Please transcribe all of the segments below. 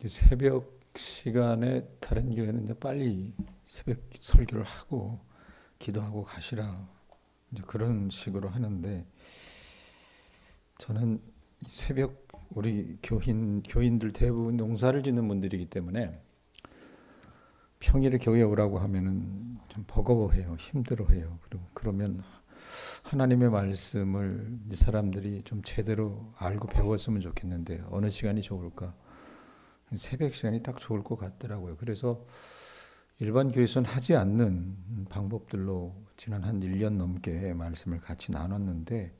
새벽 시간에 다른 교회는 이제 빨리 새벽 설교를 하고 기도하고 가시라 이제 그런 식으로 하는데, 저는 새벽 우리 교인들 대부분 농사를 짓는 분들이기 때문에 평일에 교회 오라고 하면은 좀 버거워해요. 힘들어해요. 그러면 하나님의 말씀을 이 사람들이 좀 제대로 알고 배웠으면 좋겠는데 어느 시간이 좋을까? 새벽 시간이 딱 좋을 것 같더라고요. 그래서 일반 교회에서는 하지 않는 방법들로 지난 한 1년 넘게 말씀을 같이 나눴는데,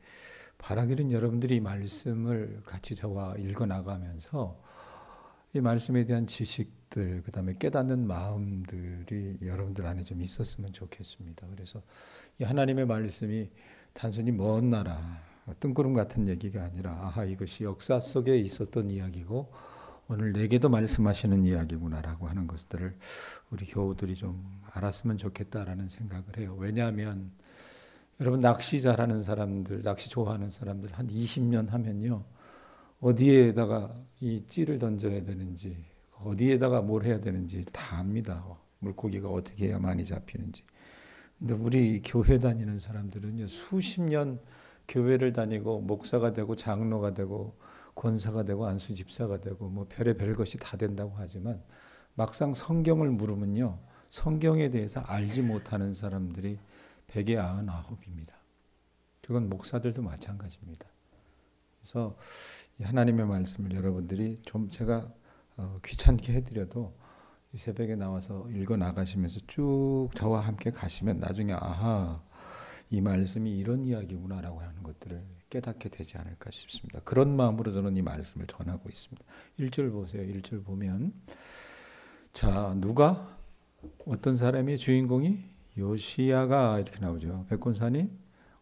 바라기는 여러분들이 이 말씀을 같이 저와 읽어나가면서 이 말씀에 대한 지식들, 그 다음에 깨닫는 마음들이 여러분들 안에 좀 있었으면 좋겠습니다. 그래서 이 하나님의 말씀이 단순히 먼 나라, 뜬구름 같은 얘기가 아니라, 아하, 이것이 역사 속에 있었던 이야기고 오늘 내게도 말씀하시는 이야기구나라고 하는 것들을 우리 교우들이 좀 알았으면 좋겠다라는 생각을 해요. 왜냐하면 여러분, 낚시 잘하는 사람들, 낚시 좋아하는 사람들 한 20년 하면요, 어디에다가 이 찌를 던져야 되는지, 어디에다가 뭘 해야 되는지 다 압니다. 물고기가 어떻게 해야 많이 잡히는지. 근데 우리 교회 다니는 사람들은요, 수십 년 교회를 다니고 목사가 되고 장로가 되고 권사가 되고 안수 집사가 되고 뭐 별의별 것이 다 된다고 하지만 막상 성경을 물으면요, 성경에 대해서 알지 못하는 사람들이 100에 99입니다. 그건 목사들도 마찬가지입니다. 그래서 하나님의 말씀을 여러분들이 좀 제가 귀찮게 해드려도 이 새벽에 나와서 읽어 나가시면서 쭉 저와 함께 가시면 나중에 아하, 이 말씀이 이런 이야기구나라고 하는 것들을 깨닫게 되지 않을까 싶습니다. 그런 마음으로 저는 이 말씀을 전하고 있습니다. 1절 보세요. 1절 보면, 자, 누가? 어떤 사람의 주인공이? 요시야가 이렇게 나오죠. 백권사님,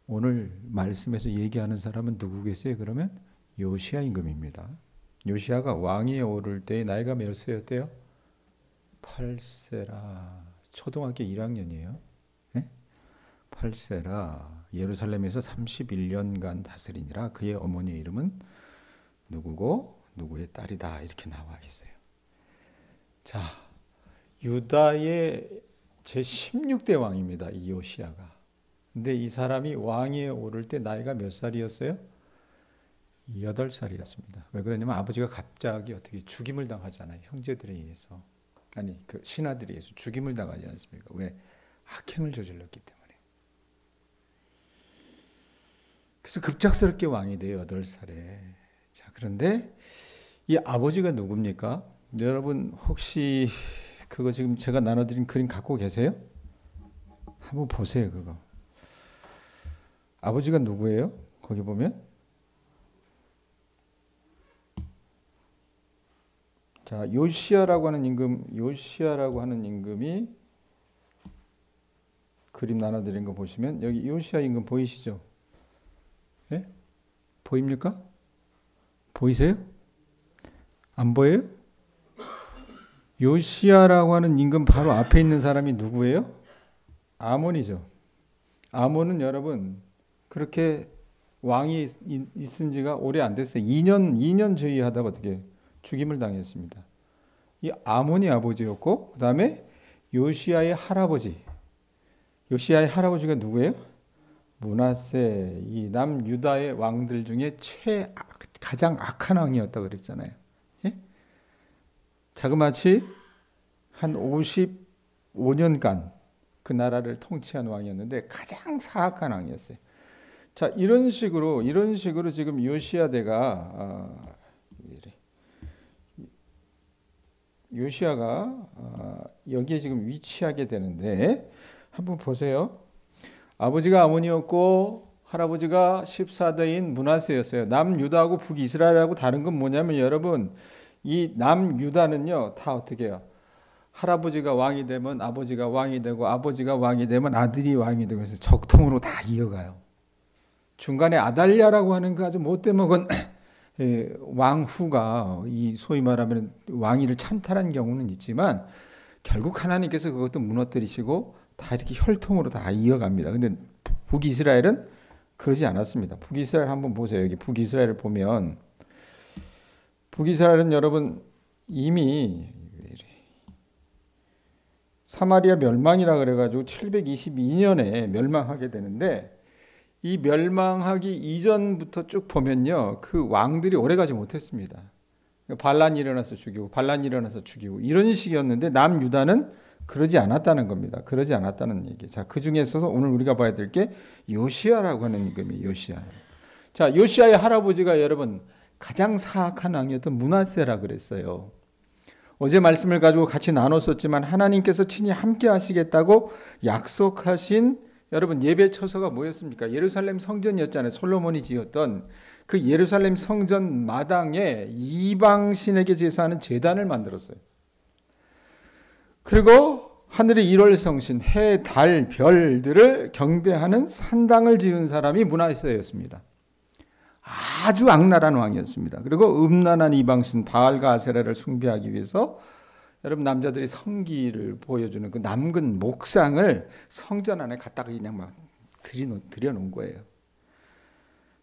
오늘 말씀에서 얘기하는 사람은 누구겠어요? 그러면 요시야 임금입니다. 요시야가 왕위에 오를 때 나이가 몇 세였대요? 8세라. 초등학교 1학년이에요. 네? 8세라. 예루살렘에서 31년간 다스리니라. 그의 어머니의 이름은 누구고 누구의 딸이다. 이렇게 나와 있어요. 자, 유다의 제16대 왕입니다. 이 요시야가. 근데 이 사람이 왕위에 오를 때 나이가 몇 살이었어요? 8살이었습니다. 왜 그러냐면 아버지가 갑자기 어떻게 죽임을 당하잖아요. 형제들에 의해서. 아니, 그 신하들에 의해서 죽임을 당하지 않습니까? 왜? 악행을 저질렀기 때문에. 그래서 급작스럽게 왕이 돼요. 8살에. 자, 그런데 이 아버지가 누굽니까? 여러분 혹시 그거 지금 제가 나눠드린 그림 갖고 계세요? 한번 보세요. 그거. 아버지가 누구예요? 거기 보면. 자, 요시야라고 하는 임금이 그림 나눠드린 거 보시면 여기 요시야 임금 보이시죠? 예? 보입니까? 보이세요? 안 보여요? 요시야라고 하는 임금 바로 앞에 있는 사람이 누구예요? 아몬이죠. 아몬은 여러분 그렇게 왕이 있은 지가 오래 안 됐어요. 2년 저위하다가 어떻게 죽임을 당했습니다. 이 아몬이 아버지였고, 그 다음에 요시야의 할아버지가 누구예요? 므낫세. 이 남유다의 왕들 중에 가장 악한 왕이었다고 그랬잖아요. 예? 자그마치 한 55년간 그 나라를 통치한 왕이었는데 가장 사악한 왕이었어요. 자, 이런 식으로 지금 요시야가 여기에 지금 위치하게 되는데, 한번 보세요. 아버지가 아몬이었고 할아버지가 14대인 므낫세였어요. 남유다하고 북이스라엘하고 다른 건 뭐냐면 여러분, 이 남유다는요 다 어떻게 해요? 할아버지가 왕이 되면 아버지가 왕이 되고 아버지가 왕이 되면 아들이 왕이 되고 해서 적통으로 다 이어가요. 중간에 아달랴라고 하는 그 아주 못돼 먹은 왕후가 이 소위 말하면 왕위를 찬탈한 경우는 있지만 결국 하나님께서 그것도 무너뜨리시고 다 이렇게 혈통으로 다 이어갑니다. 근데 북이스라엘은 그러지 않았습니다. 북이스라엘 한번 보세요. 여기 북이스라엘을 보면 북이스라엘은 여러분 이미 사마리아 멸망이라 그래가지고 722년에 멸망하게 되는데, 이 멸망하기 이전부터 쭉 보면요, 그 왕들이 오래가지 못했습니다. 반란이 일어나서 죽이고 반란이 일어나서 죽이고 이런 식이었는데, 남유다는 그러지 않았다는 겁니다. 그러지 않았다는 얘기. 자, 그 중에서 오늘 우리가 봐야 될 게 요시야라고 하는 임금이에요. 요시야. 자, 요시야의 할아버지가 여러분 가장 사악한 왕이었던 므낫세라 그랬어요. 어제 말씀을 가지고 같이 나눴었지만, 하나님께서 친히 함께 하시겠다고 약속하신 여러분 예배 처소가 뭐였습니까? 예루살렘 성전이었잖아요. 솔로몬이 지었던 그 예루살렘 성전 마당에 이방신에게 제사하는 제단을 만들었어요. 그리고 하늘의 일월성신, 해, 달, 별들을 경배하는 산당을 지은 사람이 므낫세였습니다. 아주 악랄한 왕이었습니다. 그리고 음란한 이방신 바알과 아세라를 숭배하기 위해서 여러분 남자들이 성기를 보여주는 그 남근 목상을 성전 안에 갖다가 그냥 막 들여놓은 거예요.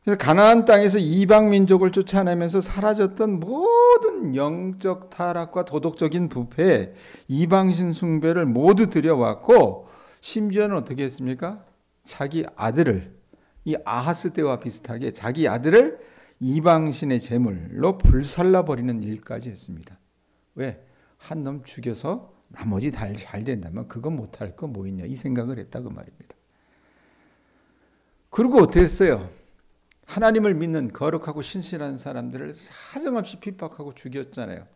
그래서 가나안 땅에서 이방 민족을 쫓아내면서 사라졌던 모든 영적 타락과 도덕적인 부패, 이방신 숭배를 모두 들여왔고, 심지어는 어떻게 했습니까? 자기 아들을, 이 아하스 때와 비슷하게 자기 아들을 이방신의 제물로 불살라버리는 일까지 했습니다. 왜? 한 놈 죽여서 나머지 다 잘 된다면 그건 못할 거 뭐 있냐, 이 생각을 했다고 말입니다. 그리고 어떻게 했어요? 하나님을 믿는 거룩하고 신실한 사람들을 사정없이 핍박하고 죽였잖아요.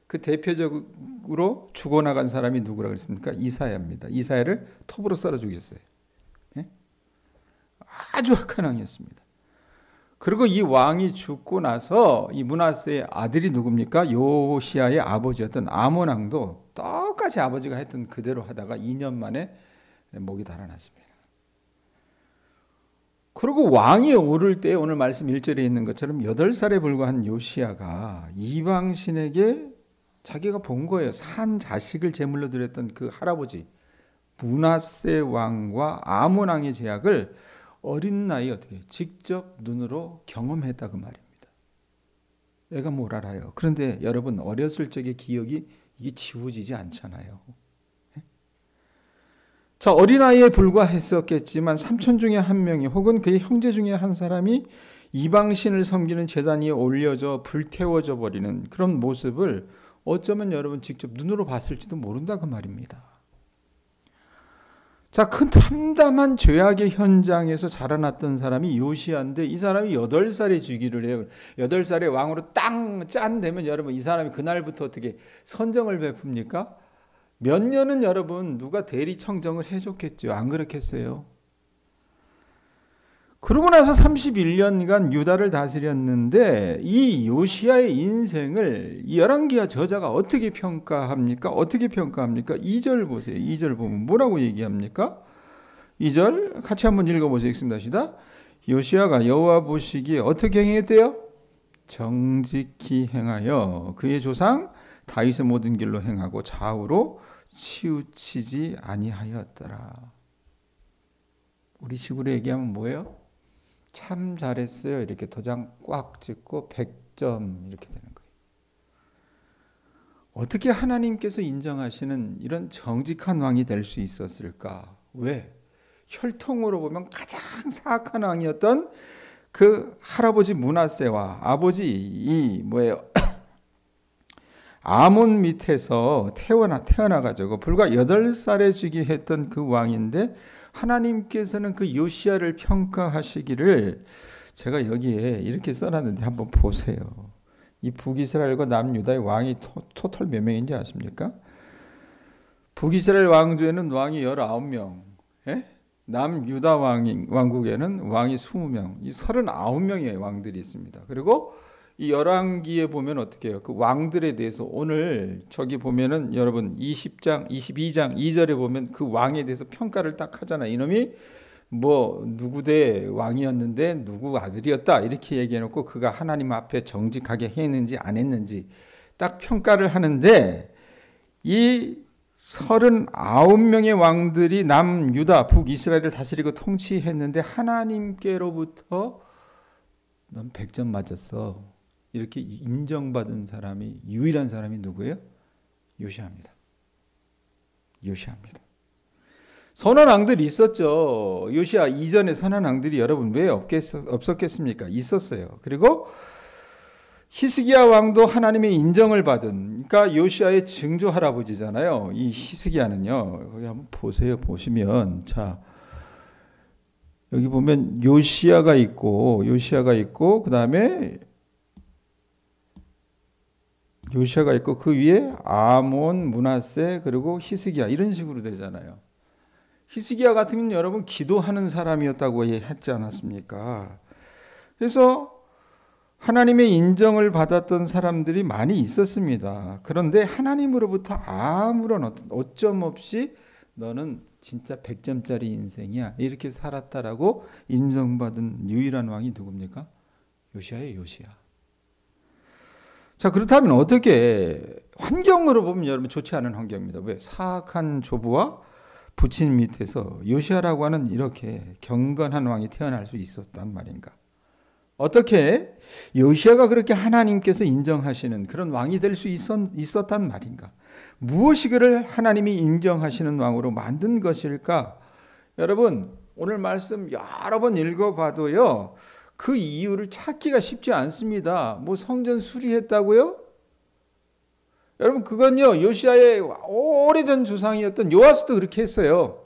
그 대표적으로 죽어나간 사람이 누구라고 했습니까? 이사야입니다. 이사야를 톱으로 썰어 죽였어요. 네? 아주 악한 왕이었습니다. 그리고 이 왕이 죽고 나서 이 므낫세의 아들이 누굽니까? 요시야의 아버지였던 아몬 왕도 똑같이 아버지가 했던 그대로 하다가 2년 만에 목이 달아났습니다. 그리고 왕이 오를 때 오늘 말씀 1절에 있는 것처럼 8살에 불과한 요시야가 이방신에게 자기가 본 거예요. 산 자식을 제물로 드렸던 그 할아버지 므낫세 왕과 아몬 왕의 제약을 어린 나이에 어떻게 직접 눈으로 경험했다고 말입니다. 애가 뭘 알아요. 그런데 여러분 어렸을 적의 기억이 이게 지워지지 않잖아요. 자, 어린아이에 불과했었겠지만 삼촌 중에 한 명이 혹은 그의 형제 중에 한 사람이 이방신을 섬기는 제단 위에 올려져 불태워져 버리는 그런 모습을 어쩌면 여러분 직접 눈으로 봤을지도 모른다고 말입니다. 자, 큰 참담한 죄악의 현장에서 자라났던 사람이 요시야인데, 이 사람이 8살에 즉위를 해요. 8살에 왕으로 땅 짠 되면 여러분 이 사람이 그날부터 어떻게 선정을 베풉니까? 몇 년은 여러분 누가 대리 청정을 해줬겠죠. 안 그렇겠어요? 그러고 나서 31년간 유다를 다스렸는데, 이 요시야의 인생을 이 열왕기하 저자가 어떻게 평가합니까? 어떻게 평가합니까? 2절 보세요. 2절 보면 뭐라고 얘기합니까? 2절 같이 한번 읽어보시겠습니다. 시작. 요시야가 여호와 보시기에 어떻게 행했대요? 정직히 행하여 그의 조상 다윗의 모든 길로 행하고 좌우로 치우치지 아니하였더라. 우리 식으로 얘기하면 뭐예요? 참 잘했어요. 이렇게 도장 꽉 찍고 100점 이렇게 되는 거예요. 어떻게 하나님께서 인정하시는 이런 정직한 왕이 될 수 있었을까? 왜? 혈통으로 보면 가장 사악한 왕이었던 그 할아버지 므낫세와 아버지 이 뭐예요? 아몬 밑에서 태어나가지고 불과 8살에 즉위했던 그 왕인데, 하나님께서는 그 요시야를 평가하시기를 제가 여기에 이렇게 써놨는데 한번 보세요. 이 북이스라엘과 남유다의 왕이 토탈 몇 명인지 아십니까? 북이스라엘 왕조에는 왕이 19명, 남유다 왕국에는 왕이 20명, 이 39명의 왕들이 있습니다. 그리고 이 열왕기에 보면 어떻게 해요? 그 왕들에 대해서 오늘 저기 보면은 여러분 20장, 22장 2절에 보면 그 왕에 대해서 평가를 딱 하잖아요. 이놈이 뭐 누구 대 왕이었는데 누구 아들이었다 이렇게 얘기해놓고 그가 하나님 앞에 정직하게 했는지 안 했는지 딱 평가를 하는데, 이 39명의 왕들이 남유다 북이스라엘을 다스리고 통치했는데 하나님께로부터 넌 100점 맞았어. 이렇게 인정받은 사람이, 유일한 사람이 누구예요? 요시아입니다. 요시아입니다. 선한 왕들이 있었죠. 요시아 이전에 선한 왕들이 여러분 왜 없었겠습니까? 있었어요. 그리고 히스기야 왕도 하나님의 인정을 받은, 그러니까 요시아의 증조 할아버지잖아요. 이 히스기야는요. 거기 한번 보세요. 보시면 자, 여기 보면 요시아가 있고 그다음에 요시아가 있고 그 위에 아몬, 므낫세, 그리고 히스기야 이런 식으로 되잖아요. 히스기야 같으면 여러분 기도하는 사람이었다고 했지 않았습니까? 그래서 하나님의 인정을 받았던 사람들이 많이 있었습니다. 그런데 하나님으로부터 아무런 어쩜 없이 너는 진짜 100점짜리 인생이야 이렇게 살았다라고 인정받은 유일한 왕이 누굽니까? 요시아예요. 요시아. 자, 그렇다면 어떻게, 환경으로 보면 여러분 좋지 않은 환경입니다. 왜? 사악한 조부와 부친 밑에서 요시아라고 하는 이렇게 경건한 왕이 태어날 수 있었단 말인가? 어떻게 요시아가 그렇게 하나님께서 인정하시는 그런 왕이 될 수 있었단 말인가? 무엇이 그를 하나님이 인정하시는 왕으로 만든 것일까? 여러분, 오늘 말씀 여러 번 읽어봐도요, 그 이유를 찾기가 쉽지 않습니다. 뭐 성전 수리했다고요? 여러분, 그건요, 요시아의 오래전 조상이었던 요아스도 그렇게 했어요.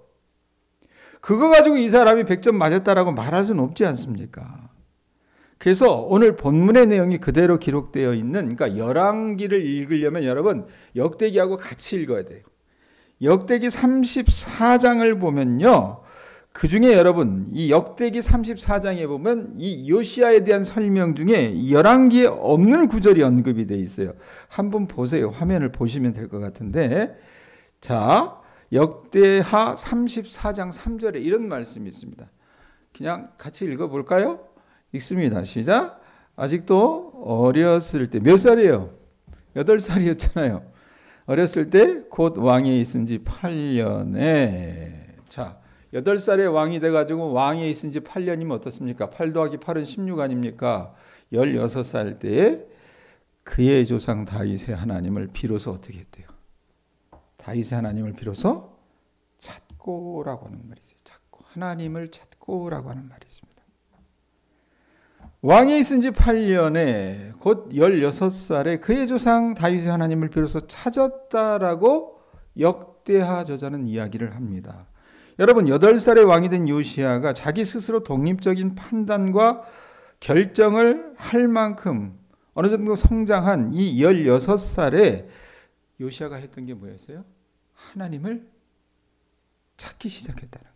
그거 가지고 이 사람이 100점 맞았다라고 말할 수는 없지 않습니까? 그래서 오늘 본문의 내용이 그대로 기록되어 있는, 그러니까 열왕기를 읽으려면 여러분 역대기하고 같이 읽어야 돼요. 역대기 34장을 보면요, 그 중에 여러분 이 역대기 34장에 보면 이 요시아에 대한 설명 중에 열왕기에 없는 구절이 언급이 되어 있어요. 한번 보세요. 화면을 보시면 될 것 같은데, 자, 역대하 34장 3절에 이런 말씀이 있습니다. 그냥 같이 읽어볼까요? 읽습니다. 시작. 아직도 어렸을 때, 몇 살이에요? 8살이었잖아요. 어렸을 때 곧 왕위에 있은 지 8년에, 자, 8살에 왕이 돼가지고 왕위에 있은 지 8년이면 어떻습니까? 8 더하기 8은 16 아닙니까? 16살 때에 그의 조상 다윗의 하나님을 비로소 어떻게 했대요? 다윗의 하나님을 비로소 찾고라고 하는 말이 있어요. 찾고, 하나님을 찾고라고 하는 말이 있습니다. 왕에 있은 지 8년에 곧 16살에 그의 조상 다윗의 하나님을 비로소 찾았다라고 역대하 저자는 이야기를 합니다. 여러분, 8살에 왕이 된 요시아가 자기 스스로 독립적인 판단과 결정을 할 만큼 어느 정도 성장한 이 16살에 요시아가 했던 게 뭐였어요? 하나님을 찾기 시작했다는 거예요.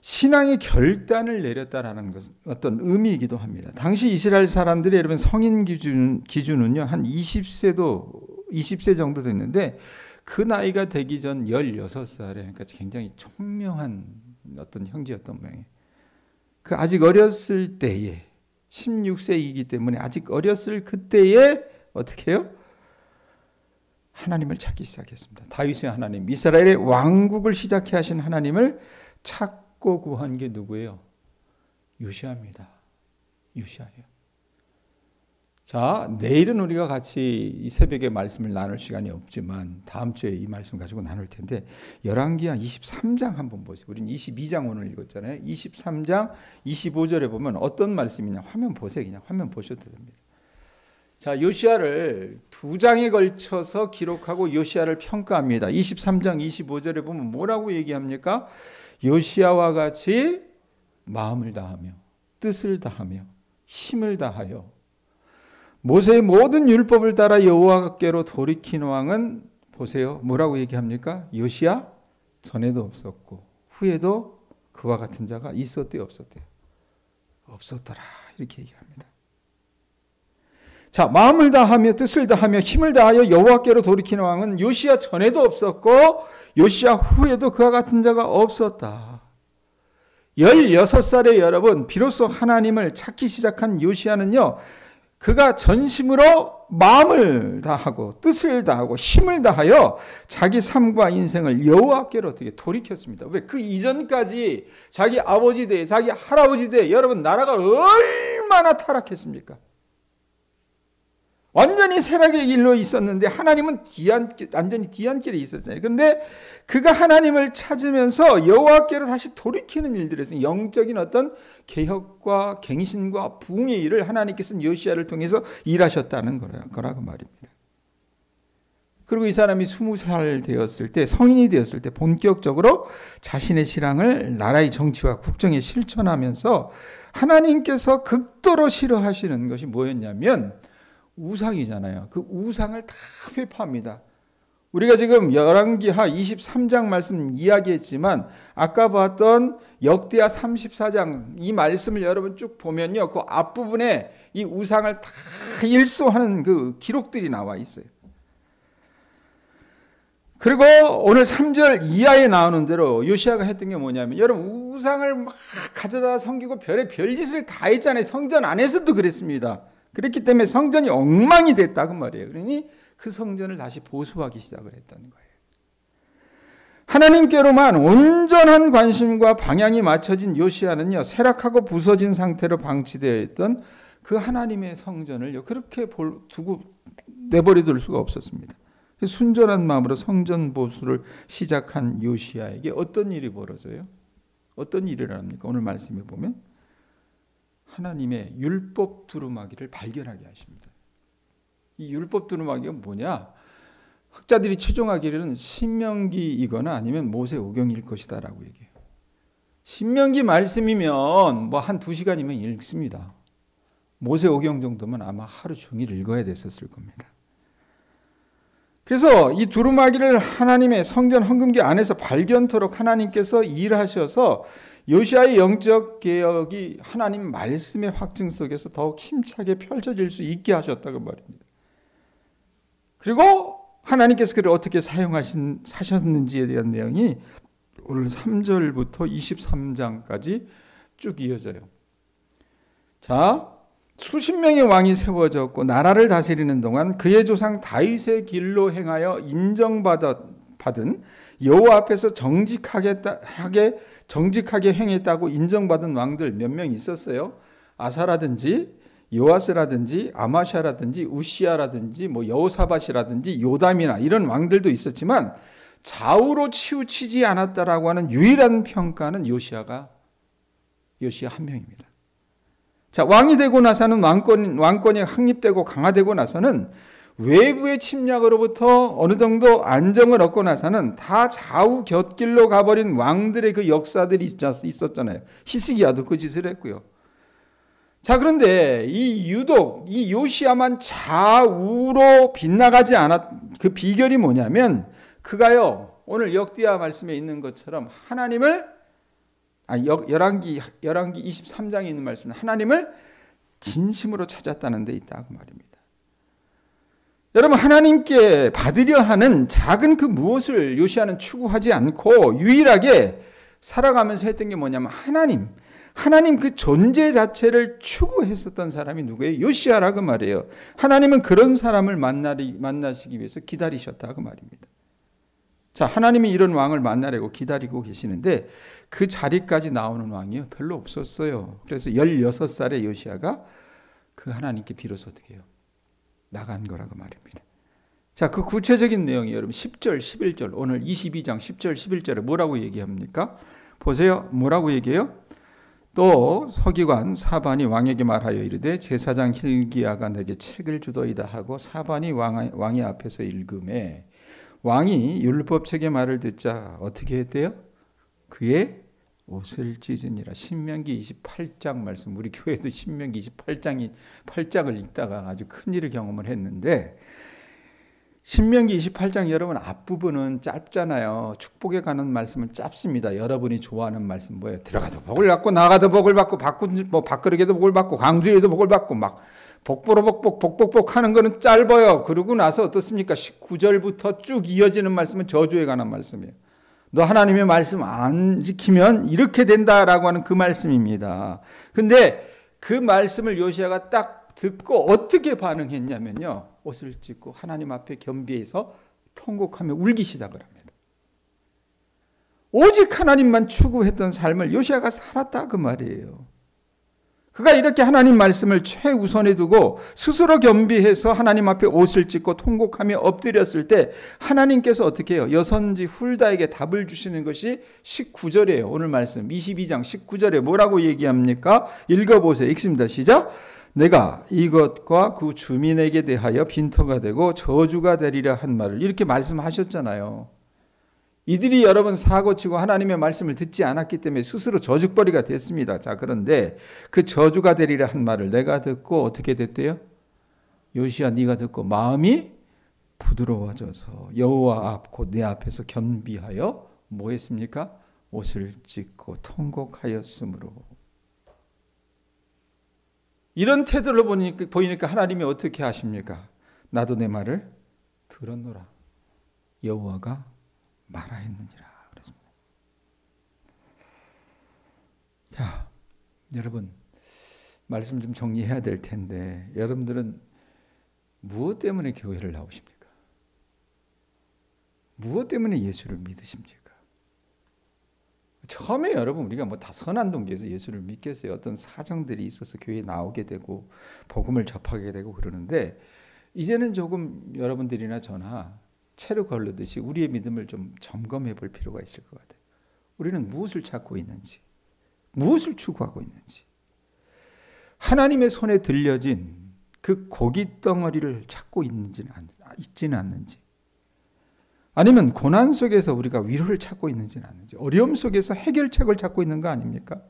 신앙의 결단을 내렸다라는 것은 어떤 의미이기도 합니다. 당시 이스라엘 사람들이 여러분 성인 기준은요, 한 20세 정도 됐는데, 그 나이가 되기 전 16살에, 그러니까 굉장히 총명한 어떤 형제였던 모양이에요. 그 아직 어렸을 때에, 16세이기 때문에 아직 어렸을 그때에 어떻게 해요? 하나님을 찾기 시작했습니다. 다윗의 하나님, 이스라엘의 왕국을 시작해 하신 하나님을 찾고 구한 게 누구예요? 요시아입니다. 요시아예요. 자, 내일은 우리가 같이 이 새벽에 말씀을 나눌 시간이 없지만 다음 주에 이 말씀 가지고 나눌 텐데, 열왕기하 23장 한번 보세요. 우리는 22장 오늘 읽었잖아요. 23장 25절에 보면 어떤 말씀이냐, 화면 보세요. 그냥 화면 보셔도 됩니다. 자, 요시아를 2장에 걸쳐서 기록하고 요시아를 평가합니다. 23장 25절에 보면 뭐라고 얘기합니까? 요시아와 같이 마음을 다하며 뜻을 다하며 힘을 다하여 모세의 모든 율법을 따라 여호와께로 돌이킨 왕은, 보세요, 뭐라고 얘기합니까? 요시아 전에도 없었고 후에도 그와 같은 자가 있었대요, 없었대요? 없었더라, 이렇게 얘기합니다. 자, 마음을 다하며 뜻을 다하며 힘을 다하여 여호와께로 돌이킨 왕은 요시아 전에도 없었고 요시아 후에도 그와 같은 자가 없었다. 16살에 여러분 비로소 하나님을 찾기 시작한 요시아는요, 그가 전심으로 마음을 다하고 뜻을 다하고 힘을 다하여 자기 삶과 인생을 여호와께로 어떻게 돌이켰습니다. 왜? 그 이전까지 자기 아버지 때, 자기 할아버지 때 여러분 나라가 얼마나 타락했습니까? 완전히 쇠락의 길로 있었는데 하나님은 완전히 뒤안길에 있었잖아요. 그런데 그가 하나님을 찾으면서 여호와께로 다시 돌이키는 일들에서 영적인 어떤 개혁과 갱신과 부흥의 일을 하나님께서는 요시야를 통해서 일하셨다는 거라고 말입니다. 그리고 이 사람이 20살 되었을 때, 성인이 되었을 때 본격적으로 자신의 신앙을 나라의 정치와 국정에 실천하면서 하나님께서 극도로 싫어하시는 것이 뭐였냐면 우상이잖아요. 그 우상을 다 회파합니다. 우리가 지금 열왕기하 23장 말씀 이야기했지만 아까 봤던 역대하 34장 이 말씀을 여러분 쭉 보면요. 그 앞부분에 이 우상을 다 일소하는 그 기록들이 나와 있어요. 그리고 오늘 3절 이하에 나오는 대로 요시야가 했던 게 뭐냐면 여러분 우상을 막 가져다 섬기고 별짓을 다 했잖아요. 성전 안에서도 그랬습니다. 그렇기 때문에 성전이 엉망이 됐다고 말이에요. 그러니 그 성전을 다시 보수하기 시작을 했다는 거예요. 하나님께로만 온전한 관심과 방향이 맞춰진 요시야는요, 쇠락하고 부서진 상태로 방치되어 있던 그 하나님의 성전을 그렇게 두고 내버려 둘 수가 없었습니다. 순전한 마음으로 성전 보수를 시작한 요시야에게 어떤 일이 벌어져요? 어떤 일이랍니까? 오늘 말씀에 보면 하나님의 율법 두루마기를 발견하게 하십니다. 이 율법 두루마기가 뭐냐? 학자들이 최종하기로는 신명기이거나 아니면 모세오경일 것이다라고 얘기해요. 신명기 말씀이면 뭐 한 2시간이면 읽습니다. 모세오경 정도면 아마 하루 종일 읽어야 됐었을 겁니다. 그래서 이 두루마기를 하나님의 성전 헌금기 안에서 발견토록 하나님께서 일하셔서 요시야의 영적 개혁이 하나님 말씀의 확증 속에서 더욱 힘차게 펼쳐질 수 있게 하셨다고 말입니다. 그리고 하나님께서 그를 어떻게 사셨는지에 대한 내용이 오늘 3절부터 23장까지 쭉 이어져요. 자, 수십 명의 왕이 세워졌고 나라를 다스리는 동안 그의 조상 다윗의 길로 행하여 인정받은 여호와 앞에서 정직하게 행했다고 인정받은 왕들 몇 명 있었어요. 아사라든지 요아스라든지 아마샤라든지 우시아라든지 뭐 여호사밧이라든지 요담이나 이런 왕들도 있었지만 좌우로 치우치지 않았다라고 하는 유일한 평가는 요시야 한 명입니다. 자, 왕이 되고 나서는 왕권이 확립되고 강화되고 나서는 외부의 침략으로부터 어느 정도 안정을 얻고 나서는 다 좌우 곁길로 가버린 왕들의 그 역사들이 있었잖아요. 히스기야도 그 짓을 했고요. 자, 그런데 유독 이 요시야만 좌우로 빗나가지 그 비결이 뭐냐면 그가요, 오늘 역대하 말씀에 있는 것처럼 열왕기 23장에 있는 말씀은 하나님을 진심으로 찾았다는 데 있다고 말입니다. 여러분, 하나님께 받으려 하는 작은 그 무엇을 요시야는 추구하지 않고 유일하게 살아가면서 했던 게 뭐냐면 하나님 그 존재 자체를 추구했었던 사람이 누구예요? 요시야라고 말이에요. 하나님은 그런 사람을 만나시기 위해서 기다리셨다고 말입니다. 자, 하나님이 이런 왕을 만나려고 기다리고 계시는데 그 자리까지 나오는 왕이요 별로 없었어요. 그래서 16살의 요시야가 그 하나님께 비로소 어떻게 해요? 나간 거라고 말입니다. 자, 그 구체적인 내용이 여러분 10절, 11절, 오늘 22장 10절, 11절에 뭐라고 얘기합니까? 보세요. 뭐라고 얘기해요? 또 서기관 사반이 왕에게 말하여 이르되 제사장 hil기야가 내게 책을 주더이다 하고 사반이 왕의 앞에서 읽음에 왕이 율법책의 말을 듣자 어떻게 했대요? 그의 옷을 찢으니라. 신명기 28장 말씀, 우리 교회도 신명기 28장을 읽다가 아주 큰일을 경험을 했는데, 신명기 28장 여러분 앞부분은 짧잖아요. 축복에 관한 말씀은 짧습니다. 여러분이 좋아하는 말씀 뭐예요? 들어가도 복을 받고 나가도 복을 받고 밥그릇에도 복을 받고 강주에도 복을 받고 막 복보로 복복 하는 거는 짧아요. 그러고 나서 어떻습니까? 19절부터 쭉 이어지는 말씀은 저주에 관한 말씀이에요. 너 하나님의 말씀 안 지키면 이렇게 된다라고 하는 그 말씀입니다. 근데 그 말씀을 요시야가 딱 듣고 어떻게 반응했냐면요. 옷을 찢고 하나님 앞에 겸비해서 통곡하며 울기 시작을 합니다. 오직 하나님만 추구했던 삶을 요시야가 살았다 그 말이에요. 그가 이렇게 하나님 말씀을 최우선에 두고 스스로 겸비해서 하나님 앞에 옷을 찢고 통곡하며 엎드렸을 때 하나님께서 어떻게 해요? 여선지 훌다에게 답을 주시는 것이 19절이에요. 오늘 말씀 22장 19절에 뭐라고 얘기합니까? 읽어보세요. 읽습니다. 시작. 내가 이것과 그 주민에게 대하여 빈터가 되고 저주가 되리라 한 말을 이렇게 말씀하셨잖아요. 이들이 여러 번 사고치고 하나님의 말씀을 듣지 않았기 때문에 스스로 저주거리가 됐습니다. 자, 그런데 그 저주가 되리라 한 말을 내가 듣고 어떻게 됐대요? 요시야 네가 듣고 마음이 부드러워져서 여호와 앞 곧 내 앞에서 겸비하여 뭐 했습니까? 옷을 찢고 통곡하였으므로. 이런 태도를 보이니까 하나님이 어떻게 하십니까? 나도 내 말을 들었노라. 여호와가 말하였느니라. 그랬습니다. 자, 여러분 말씀 좀 정리해야 될 텐데 여러분들은 무엇 때문에 교회를 나오십니까? 무엇 때문에 예수를 믿으십니까? 처음에 여러분 우리가 뭐 다 선한 동기에서 예수를 믿겠어요. 어떤 사정들이 있어서 교회에 나오게 되고 복음을 접하게 되고 그러는데 이제는 조금 여러분들이나 저나 채로 걸르듯이 우리의 믿음을 좀 점검해 볼 필요가 있을 것 같아요. 우리는 무엇을 찾고 있는지, 무엇을 추구하고 있는지, 하나님의 손에 들려진 그 고깃 덩어리를 찾고 있지는 않는지, 아니면 고난 속에서 우리가 위로를 찾고 있는지는 않는지, 어려움 속에서 해결책을 찾고 있는 거 아닙니까?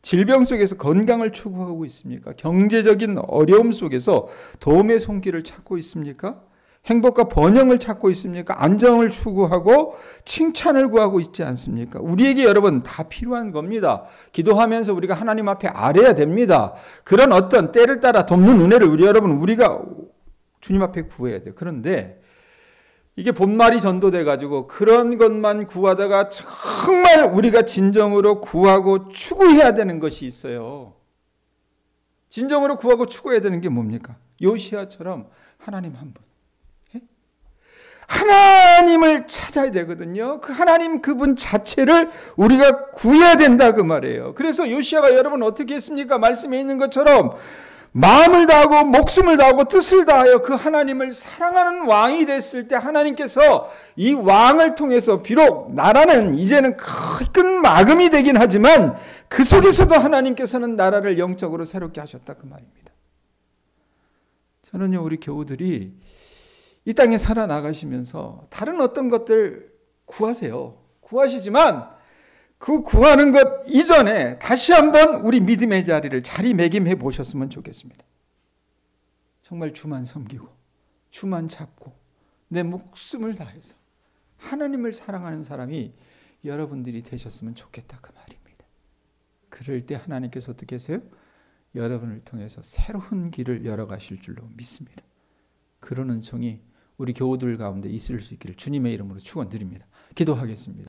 질병 속에서 건강을 추구하고 있습니까? 경제적인 어려움 속에서 도움의 손길을 찾고 있습니까? 행복과 번영을 찾고 있습니까? 안정을 추구하고 칭찬을 구하고 있지 않습니까? 우리에게 여러분 다 필요한 겁니다. 기도하면서 우리가 하나님 앞에 아뢰야 됩니다. 그런 어떤 때를 따라 돕는 은혜를 우리가 주님 앞에 구해야 돼요. 그런데 이게 본말이 전도돼 가지고 그런 것만 구하다가 정말 우리가 진정으로 구하고 추구해야 되는 것이 있어요. 진정으로 구하고 추구해야 되는 게 뭡니까? 요시야처럼 하나님 한 분. 하나님을 찾아야 되거든요. 그 하나님 그분 자체를 우리가 구해야 된다 그 말이에요. 그래서 요시야가 여러분 어떻게 했습니까? 말씀에 있는 것처럼 마음을 다하고 목숨을 다하고 뜻을 다하여 그 하나님을 사랑하는 왕이 됐을 때 하나님께서 이 왕을 통해서 비록 나라는 이제는 큰 마금이 되긴 하지만 그 속에서도 하나님께서는 나라를 영적으로 새롭게 하셨다 그 말입니다. 저는요 우리 교우들이 이 땅에 살아나가시면서 다른 어떤 것들 구하세요. 구하시지만 그 구하는 것 이전에 다시 한번 우리 믿음의 자리를 자리매김해 보셨으면 좋겠습니다. 정말 주만 섬기고 주만 잡고 내 목숨을 다해서 하나님을 사랑하는 사람이 여러분들이 되셨으면 좋겠다 그 말입니다. 그럴 때 하나님께서 어떻게 하세요? 여러분을 통해서 새로운 길을 열어가실 줄로 믿습니다. 그런 은총이 우리 교우들 가운데 있을 수 있기를 주님의 이름으로 축원드립니다. 기도하겠습니다.